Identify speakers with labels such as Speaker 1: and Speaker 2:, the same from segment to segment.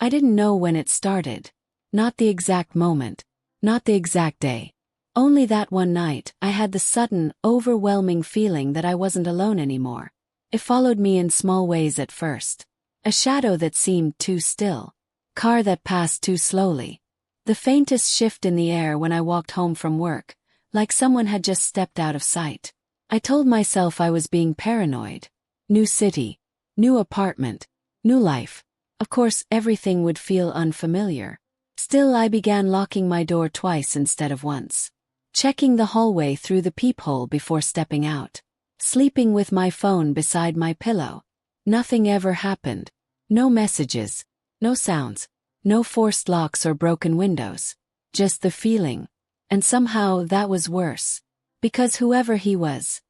Speaker 1: I didn't know when it started. Not the exact moment. Not the exact day. Only that one night, I had the sudden, overwhelming feeling that I wasn't alone anymore. It followed me in small ways at first. A shadow that seemed too still. Car that passed too slowly. The faintest shift in the air when I walked home from work, like someone had just stepped out of sight. I told myself I was being paranoid. New city. New apartment. New life. Of course, everything would feel unfamiliar. Still, I began locking my door twice instead of once. Checking the hallway through the peephole before stepping out. Sleeping with my phone beside my pillow. Nothing ever happened. No messages. No sounds. No forced locks or broken windows. Just the feeling. And somehow that was worse. Because whoever he was,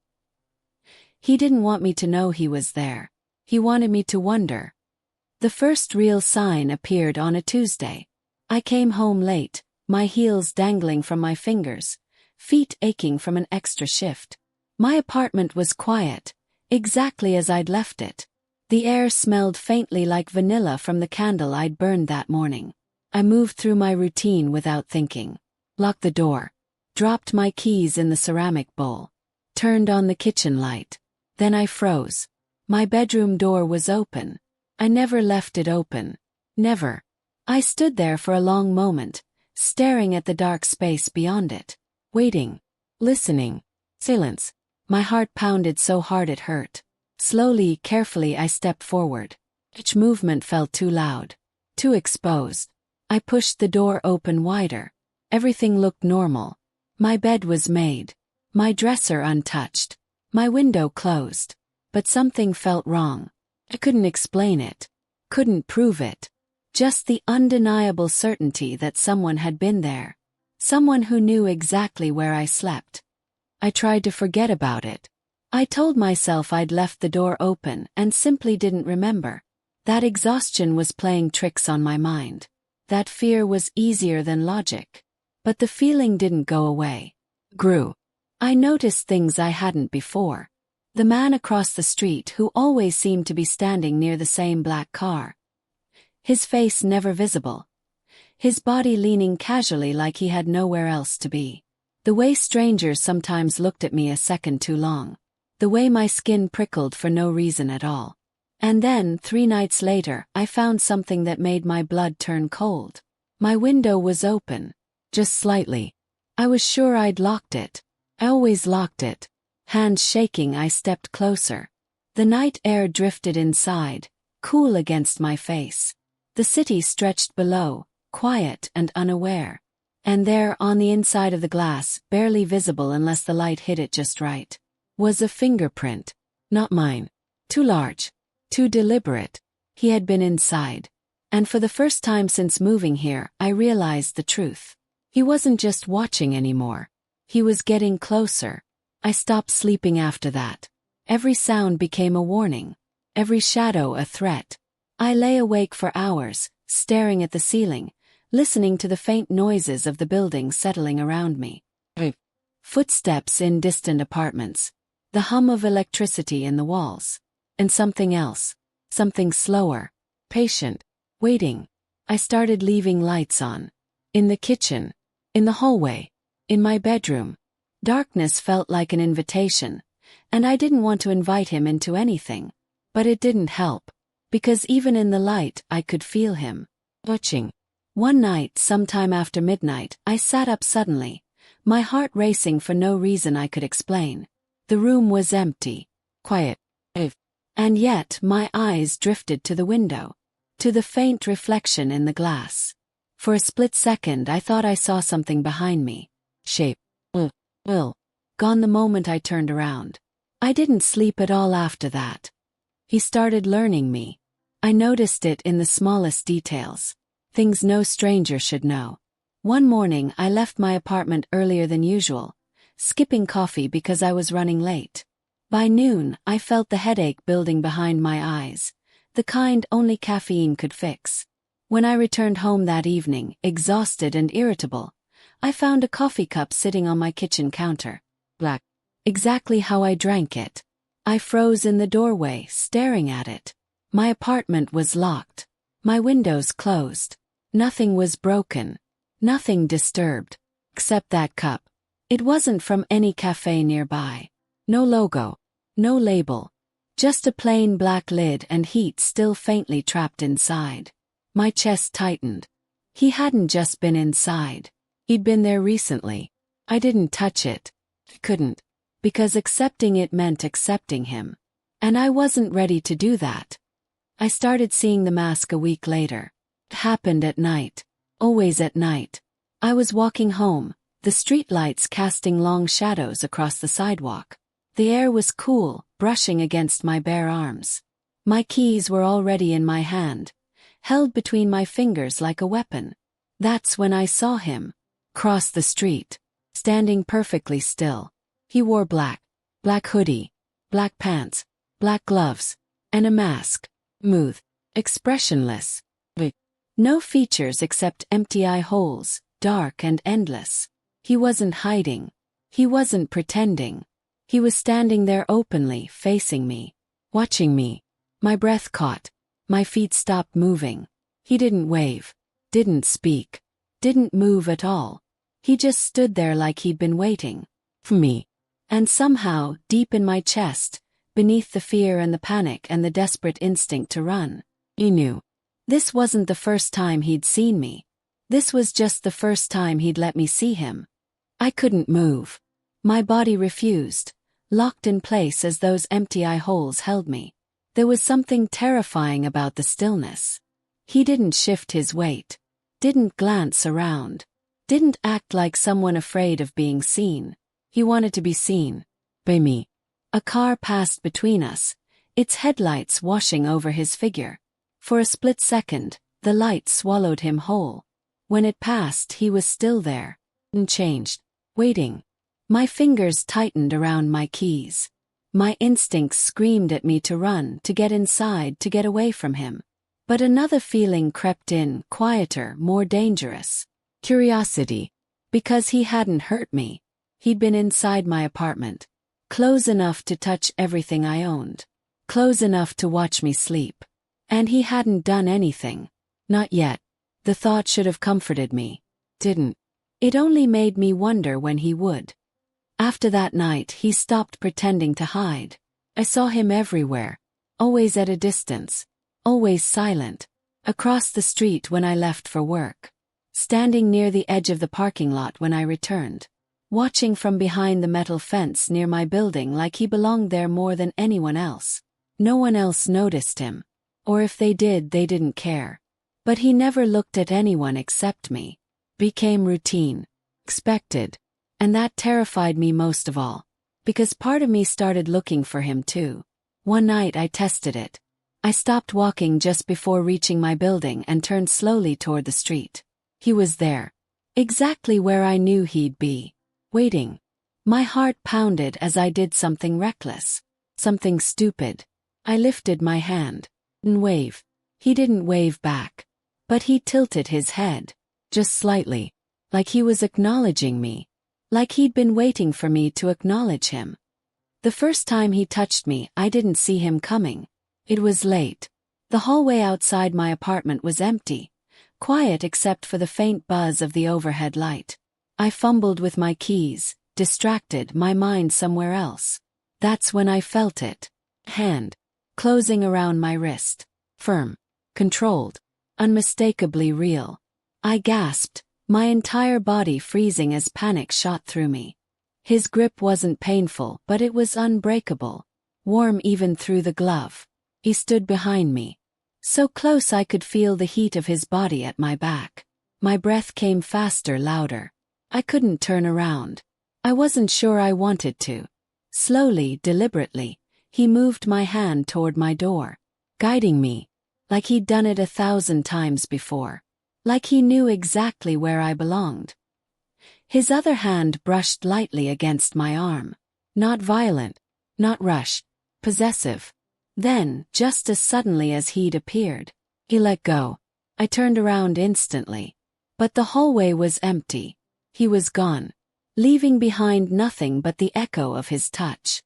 Speaker 1: he didn't want me to know he was there. He wanted me to wonder. The first real sign appeared on a Tuesday. I came home late, my heels dangling from my fingers, feet aching from an extra shift. My apartment was quiet, exactly as I'd left it. The air smelled faintly like vanilla from the candle I'd burned that morning. I moved through my routine without thinking. Locked the door. Dropped my keys in the ceramic bowl. Turned on the kitchen light. Then I froze. My bedroom door was open. I never left it open. Never. I stood there for a long moment, staring at the dark space beyond it. Waiting. Listening. Silence. My heart pounded so hard it hurt. Slowly, carefully I stepped forward. Each movement felt too loud. Too exposed. I pushed the door open wider. Everything looked normal. My bed was made. My dresser untouched. My window closed. But something felt wrong. I couldn't explain it. Couldn't prove it. Just the undeniable certainty that someone had been there. Someone who knew exactly where I slept. I tried to forget about it. I told myself I'd left the door open and simply didn't remember. That exhaustion was playing tricks on my mind. That fear was easier than logic. But the feeling didn't go away. Grew. I noticed things I hadn't before. The man across the street who always seemed to be standing near the same black car. His face never visible. His body leaning casually like he had nowhere else to be. The way strangers sometimes looked at me a second too long. The way my skin prickled for no reason at all. And then, 3 nights later, I found something that made my blood turn cold. My window was open. Just slightly. I was sure I'd locked it. I always locked it. Hands shaking, I stepped closer. The night air drifted inside, cool against my face. The city stretched below, quiet and unaware. And there, on the inside of the glass, barely visible unless the light hit it just right, was a fingerprint. Not mine. Too large. Too deliberate. He had been inside. And for the first time since moving here, I realized the truth. He wasn't just watching anymore. He was getting closer. I stopped sleeping after that. Every sound became a warning. Every shadow a threat. I lay awake for hours, staring at the ceiling, listening to the faint noises of the building settling around me. Footsteps in distant apartments. The hum of electricity in the walls. And something else. Something slower. Patient. Waiting. I started leaving lights on. In the kitchen. In the hallway. In my bedroom. Darkness felt like an invitation, and I didn't want to invite him into anything. But it didn't help. Because even in the light, I could feel him. Watching. One night, sometime after midnight, I sat up suddenly, my heart racing for no reason I could explain. The room was empty, quiet. And yet, my eyes drifted to the window, to the faint reflection in the glass. For a split second, I thought I saw something behind me. Shape. Gone the moment I turned around. I didn't sleep at all after that. He started learning me. I noticed it in the smallest details. Things no stranger should know. One morning I left my apartment earlier than usual, skipping coffee because I was running late. By noon, I felt the headache building behind my eyes, the kind only caffeine could fix. When I returned home that evening, exhausted and irritable, I found a coffee cup sitting on my kitchen counter. Black. Exactly how I drank it. I froze in the doorway, staring at it. My apartment was locked. My windows closed. Nothing was broken. Nothing disturbed. Except that cup. It wasn't from any cafe nearby. No logo. No label. Just a plain black lid and heat still faintly trapped inside. My chest tightened. He hadn't just been inside. He'd been there recently. I didn't touch it. Couldn't. Because accepting it meant accepting him. And I wasn't ready to do that. I started seeing the mask a week later. It happened at night. Always at night. I was walking home, the streetlights casting long shadows across the sidewalk. The air was cool, brushing against my bare arms. My keys were already in my hand, held between my fingers like a weapon. That's when I saw him. Cross the street. Standing perfectly still. He wore black hoodie, black pants, black gloves, and a mask. Smooth. Expressionless. No features except empty eye holes, dark and endless. He wasn't hiding. He wasn't pretending. He was standing there openly, facing me, watching me. My breath caught. My feet stopped moving. He didn't wave, didn't speak, didn't move at all. He just stood there like he'd been waiting for me. And somehow, deep in my chest, beneath the fear and the panic and the desperate instinct to run, he knew. This wasn't the first time he'd seen me. This was just the first time he'd let me see him. I couldn't move. My body refused, locked in place as those empty eye holes held me. There was something terrifying about the stillness. He didn't shift his weight, didn't glance around, didn't act like someone afraid of being seen. He wanted to be seen by me. A car passed between us, its headlights washing over his figure. For a split second, the light swallowed him whole. When it passed, he was still there, unchanged, waiting. My fingers tightened around my keys. My instincts screamed at me to run, to get inside, to get away from him. But another feeling crept in, quieter, more dangerous. Curiosity. Because he hadn't hurt me. He'd been inside my apartment. Close enough to touch everything I owned. Close enough to watch me sleep. And he hadn't done anything. Not yet. The thought should have comforted me. Didn't. It only made me wonder when he would. After that night, he stopped pretending to hide. I saw him everywhere. Always at a distance. Always silent. Across the street when I left for work. Standing near the edge of the parking lot when I returned. Watching from behind the metal fence near my building like he belonged there more than anyone else. No one else noticed him. Or if they did, they didn't care. But he never looked at anyone except me. Became routine. Expected. And that terrified me most of all. Because part of me started looking for him too. One night I tested it. I stopped walking just before reaching my building and turned slowly toward the street. He was there. Exactly where I knew he'd be. Waiting. My heart pounded as I did something reckless. Something stupid. I lifted my hand. And wave. He didn't wave back. But he tilted his head. Just slightly. Like he was acknowledging me. Like he'd been waiting for me to acknowledge him. The first time he touched me, I didn't see him coming. It was late. The hallway outside my apartment was empty. Quiet except for the faint buzz of the overhead light. I fumbled with my keys, distracted, my mind somewhere else. That's when I felt it. Hand. Closing around my wrist. Firm. Controlled. Unmistakably real. I gasped, my entire body freezing as panic shot through me. His grip wasn't painful, but it was unbreakable. Warm even through the glove. He stood behind me. So close I could feel the heat of his body at my back. My breath came faster, louder. I couldn't turn around. I wasn't sure I wanted to. Slowly, deliberately, he moved my hand toward my door, guiding me, like he'd done it 1,000 times before. Like he knew exactly where I belonged. His other hand brushed lightly against my arm. Not violent, not rushed, possessive. Then, just as suddenly as he'd appeared, he let go. I turned around instantly. But the hallway was empty. He was gone, leaving behind nothing but the echo of his touch.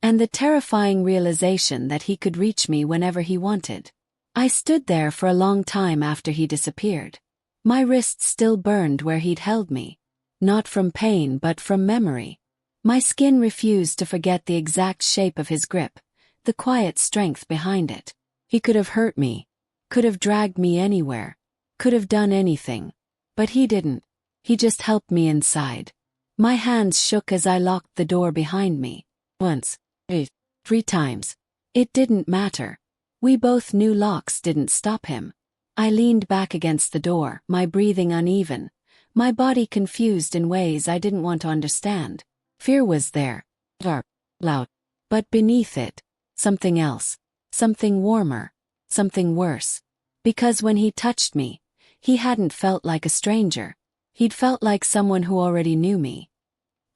Speaker 1: And the terrifying realization that he could reach me whenever he wanted. I stood there for a long time after he disappeared. My wrists still burned where he'd held me. Not from pain but from memory. My skin refused to forget the exact shape of his grip, the quiet strength behind it. He could have hurt me. Could have dragged me anywhere. Could have done anything. But he didn't. He just helped me inside. My hands shook as I locked the door behind me. Once. 3 times. It didn't matter. We both knew locks didn't stop him. I leaned back against the door, my breathing uneven, my body confused in ways I didn't want to understand. Fear was there. Dark. Loud. But beneath it, something else. Something warmer. Something worse. Because when he touched me, he hadn't felt like a stranger. He'd felt like someone who already knew me.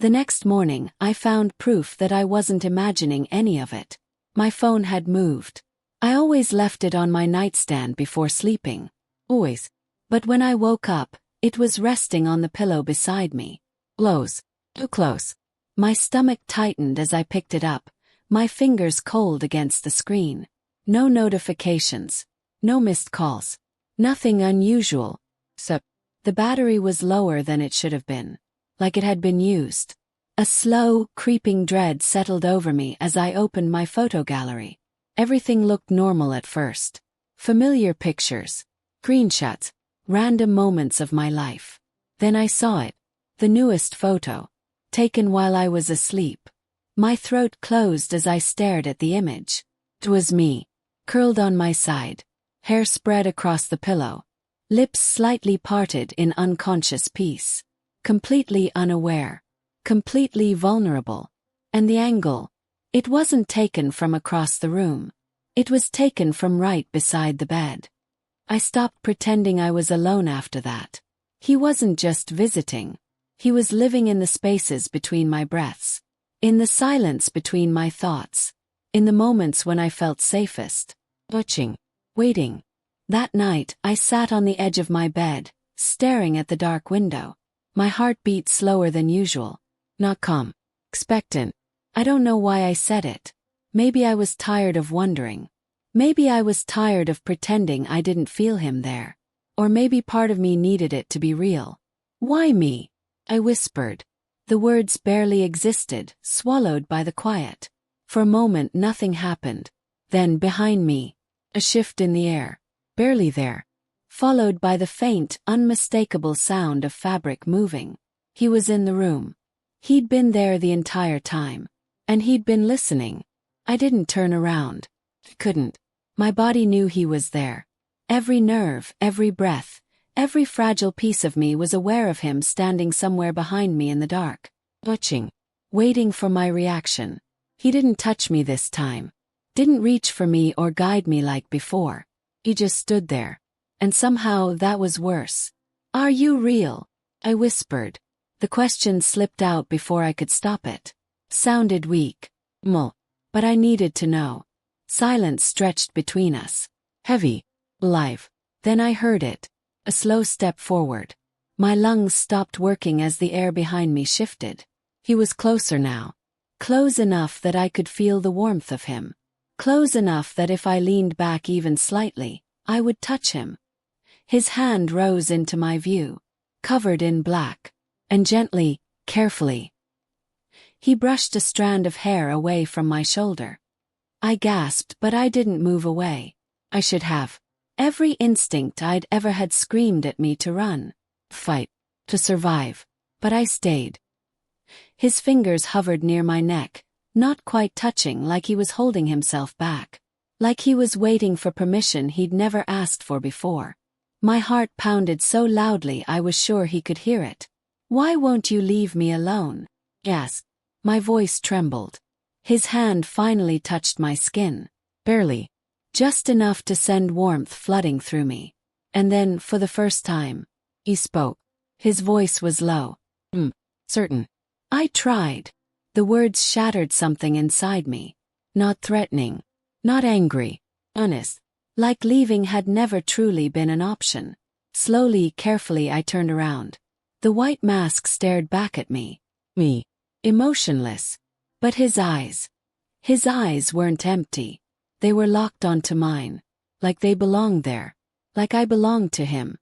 Speaker 1: The next morning, I found proof that I wasn't imagining any of it. My phone had moved. I always left it on my nightstand before sleeping. Always. But when I woke up, it was resting on the pillow beside me. Close. Too close. My stomach tightened as I picked it up, my fingers cold against the screen. No notifications. No missed calls. Nothing unusual. So, the battery was lower than it should have been. Like it had been used. A slow, creeping dread settled over me as I opened my photo gallery. Everything looked normal at first. Familiar pictures, screenshots, random moments of my life. Then I saw it. The newest photo. Taken while I was asleep. My throat closed as I stared at the image. It was me. Curled on my side. Hair spread across the pillow. Lips slightly parted in unconscious peace. Completely unaware. Completely vulnerable. And the angle. It wasn't taken from across the room. It was taken from right beside the bed. I stopped pretending I was alone after that. He wasn't just visiting. He was living in the spaces between my breaths. In the silence between my thoughts. In the moments when I felt safest. Watching. Waiting. That night, I sat on the edge of my bed, staring at the dark window. My heart beat slower than usual. Not calm. Expectant. I don't know why I said it. Maybe I was tired of wondering. Maybe I was tired of pretending I didn't feel him there. Or maybe part of me needed it to be real. Why me? I whispered. The words barely existed, swallowed by the quiet. For a moment nothing happened. Then behind me, a shift in the air. Barely there. Followed by the faint, unmistakable sound of fabric moving. He was in the room. He'd been there the entire time. And he'd been listening. I didn't turn around. Couldn't. My body knew he was there. Every nerve, every breath, every fragile piece of me was aware of him standing somewhere behind me in the dark. Watching. Waiting for my reaction. He didn't touch me this time. Didn't reach for me or guide me like before. He just stood there. And somehow that was worse. Are you real? I whispered. The question slipped out before I could stop it. Sounded weak. But I needed to know. Silence stretched between us. Heavy. Alive. Then I heard it. A slow step forward. My lungs stopped working as the air behind me shifted. He was closer now. Close enough that I could feel the warmth of him. Close enough that if I leaned back even slightly, I would touch him. His hand rose into my view. Covered in black. And gently, carefully. He brushed a strand of hair away from my shoulder. I gasped, but I didn't move away. I should have. Every instinct I'd ever had screamed at me to run. Fight. To survive. But I stayed. His fingers hovered near my neck, not quite touching, like he was holding himself back. Like he was waiting for permission he'd never asked for before. My heart pounded so loudly I was sure he could hear it. Why won't you leave me alone? Yes. My voice trembled. His hand finally touched my skin. Barely. Just enough to send warmth flooding through me. And then, for the first time, he spoke. His voice was low. Certain. I tried. The words shattered something inside me. Not threatening. Not angry. Honest. Like leaving had never truly been an option. Slowly, carefully I turned around. The white mask stared back at me. Me. Emotionless. But his eyes weren't empty. They were locked onto mine. like they belonged there, like I belonged to him.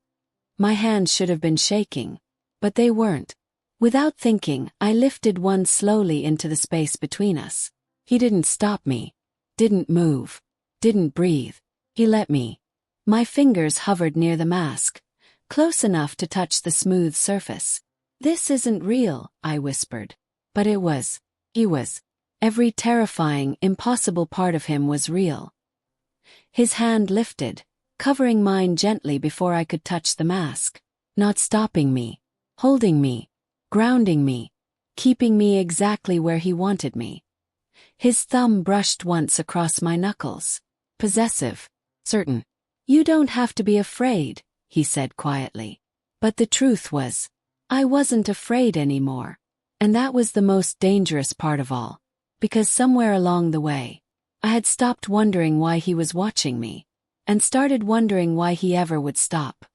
Speaker 1: My hands should have been shaking, but they weren't. Without thinking, I lifted one slowly into the space between us. He didn't stop me, didn't move, didn't breathe. He let me. My fingers hovered near the mask, close enough to touch the smooth surface. "This isn't real," I whispered. But it was. He was. Every terrifying, impossible part of him was real. His hand lifted, covering mine gently before I could touch the mask, not stopping me, holding me, grounding me, keeping me exactly where he wanted me. His thumb brushed once across my knuckles. Possessive. Certain. "You don't have to be afraid," he said quietly. But the truth was, I wasn't afraid anymore. And that was the most dangerous part of all. Because somewhere along the way, I had stopped wondering why he was watching me, and started wondering why he ever would stop.